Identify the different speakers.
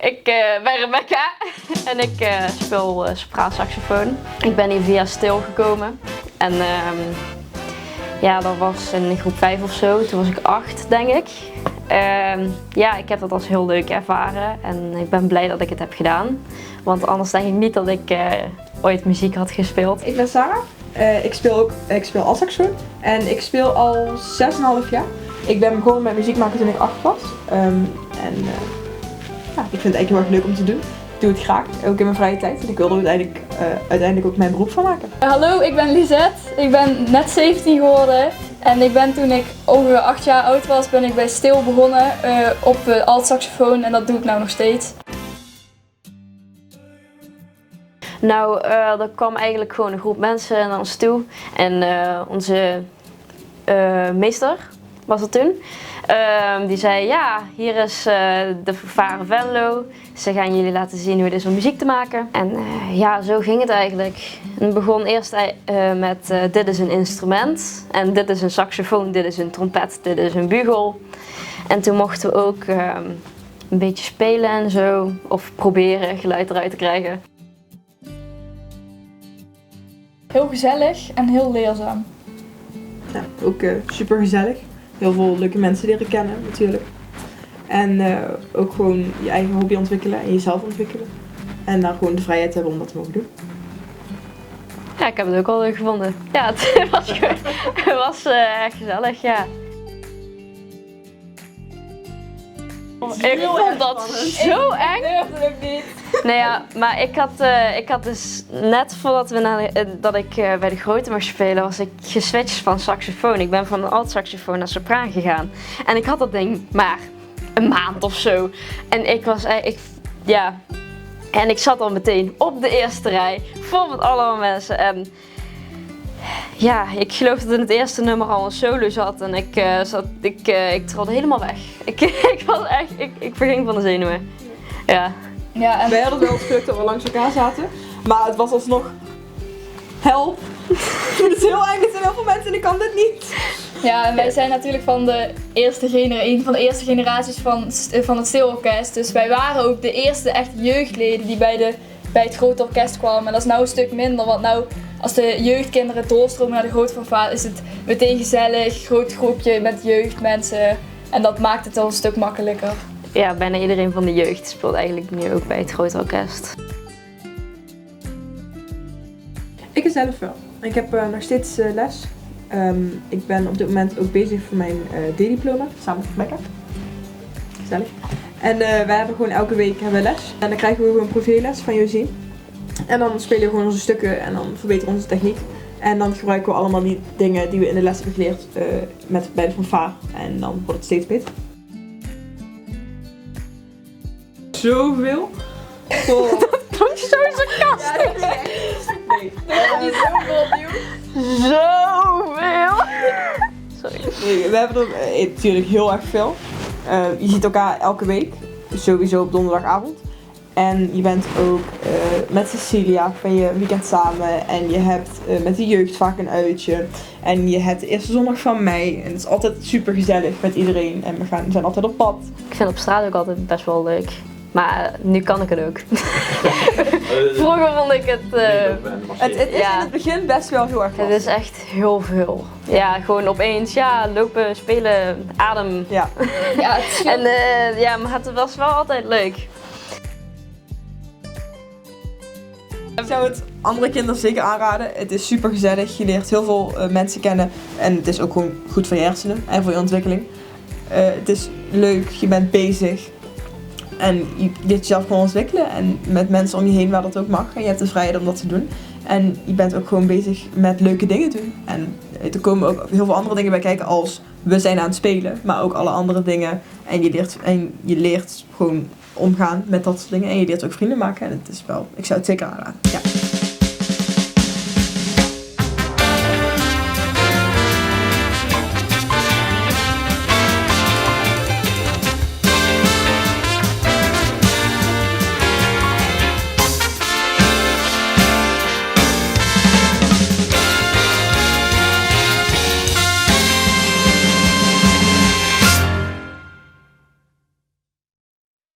Speaker 1: ik ben Rebecca en ik speel sopraansaxofoon. Ik ben hier via Stil gekomen en ja, dat was in groep 5 of zo. Toen was ik 8, denk ik. Ja, ik heb dat als heel leuk ervaren en ik ben blij dat ik het heb gedaan. Want anders denk ik niet dat ik ooit muziek had gespeeld.
Speaker 2: Ik ben Sarah. Ik speel altsaxofoon en ik speel al 6,5 jaar. Ik ben begonnen met muziek maken toen ik 8 was. Ja, ik vind het eigenlijk heel erg leuk om te doen. Ik doe het graag, ook in mijn vrije tijd. En ik wilde er uiteindelijk ook mijn beroep van maken.
Speaker 3: Hallo, ik ben Lisette. Ik ben net 17 geworden. En ik ben toen ik ongeveer 8 jaar oud was, ben ik bij Stil begonnen op altsaxofoon. En dat doe ik nou nog steeds.
Speaker 1: Nou, er kwam eigenlijk gewoon een groep mensen naar ons toe. En onze meester was er toen. Die zei, ja, hier is de fanfare Venlo. Ze gaan jullie laten zien hoe het is om muziek te maken. En ja, zo ging het eigenlijk. Het begon eerst met dit is een instrument. En dit is een saxofoon, dit is een trompet, dit is een bugel. En toen mochten we ook een beetje spelen en zo. Of proberen geluid eruit te krijgen.
Speaker 3: Heel gezellig en heel leerzaam.
Speaker 2: Ja, ook super gezellig. Heel veel leuke mensen leren kennen natuurlijk. En ook gewoon je eigen hobby ontwikkelen en jezelf ontwikkelen. En dan gewoon de vrijheid hebben om dat te mogen doen.
Speaker 1: Ja, ik heb het ook wel leuk gevonden. Ja, het was, het was echt gezellig, ja. Ik vond dat zo eng.
Speaker 3: Ik durfde het ook niet.
Speaker 1: Nou ja, maar ik had dus net voordat dat ik bij de grote mocht spelen, was ik geswitcht van saxofoon. Ik ben van altsaxofoon naar sopraan gegaan. En ik had dat ding maar een maand of zo. En ja. En ik zat al meteen op de eerste rij, vol met allemaal mensen. En ja, ik geloof dat in het eerste nummer al een solo zat en ik trolde helemaal weg. Ik verging van de zenuwen. Ja.
Speaker 3: Ja, en
Speaker 2: Wij hadden wel het geluk dat we langs elkaar zaten, maar het was alsnog help. Het is heel eng, er zijn heel veel mensen en ik kan dit niet.
Speaker 3: ja, en wij zijn natuurlijk van de een van de eerste generaties van het Stilorkest. Dus wij waren ook de eerste echte jeugdleden die bij het grote orkest kwamen. En dat is nou een stuk minder, want nou als de jeugdkinderen doorstromen naar de grote fanfare is het meteen gezellig, groot groepje met jeugdmensen. En dat maakt het al een stuk makkelijker.
Speaker 1: Ja, bijna iedereen van de jeugd speelt eigenlijk nu ook bij het grote orkest.
Speaker 2: Ik zelf wel. Ik heb nog steeds les. Ik ben op dit moment ook bezig voor mijn D-diploma, samen met Rebecca. Gezellig. En wij hebben gewoon elke week les. En dan krijgen we gewoon privéles van Josien. En dan spelen we gewoon onze stukken en dan verbeteren we onze techniek. En dan gebruiken we allemaal die dingen die we in de les hebben geleerd bij de fanfare. En dan wordt het steeds beter. Zoveel. Oh.
Speaker 1: Dat is zo sarcastisch.
Speaker 2: Nee.
Speaker 3: Niet zoveel nieuw.
Speaker 1: Zoveel. Sorry.
Speaker 2: Nee, we hebben er natuurlijk heel erg veel. Je ziet elkaar elke week, sowieso op donderdagavond. En je bent ook met Cecilia van je weekend samen. En je hebt met de jeugd vaak een uitje. En je hebt de eerste zondag van mei. En het is altijd super gezellig met iedereen. En we zijn altijd op pad.
Speaker 1: Ik vind op straat ook altijd best wel leuk. Maar nu kan ik het ook. Vroeger vond ik het...
Speaker 2: Het is in het begin best wel heel erg
Speaker 1: Het
Speaker 2: lastig.
Speaker 1: is echt heel veel. Ja, gewoon opeens, ja, lopen, spelen, adem.
Speaker 2: Ja.
Speaker 3: Ja, het scheelt.
Speaker 1: En ja, maar het was wel altijd leuk.
Speaker 2: Ik zou het andere kinderen zeker aanraden. Het is super gezellig. Je leert heel veel mensen kennen. En het is ook gewoon goed voor je hersenen en voor je ontwikkeling. Het is leuk, je bent bezig. En je leert jezelf gewoon ontwikkelen. En met mensen om je heen waar dat ook mag. En je hebt de vrijheid om dat te doen. En je bent ook gewoon bezig met leuke dingen doen. En er komen ook heel veel andere dingen bij kijken als we zijn aan het spelen. Maar ook alle andere dingen. En je leert gewoon omgaan met dat soort dingen. En je leert ook vrienden maken. En het is wel, ik zou het zeker aanraden. Ja.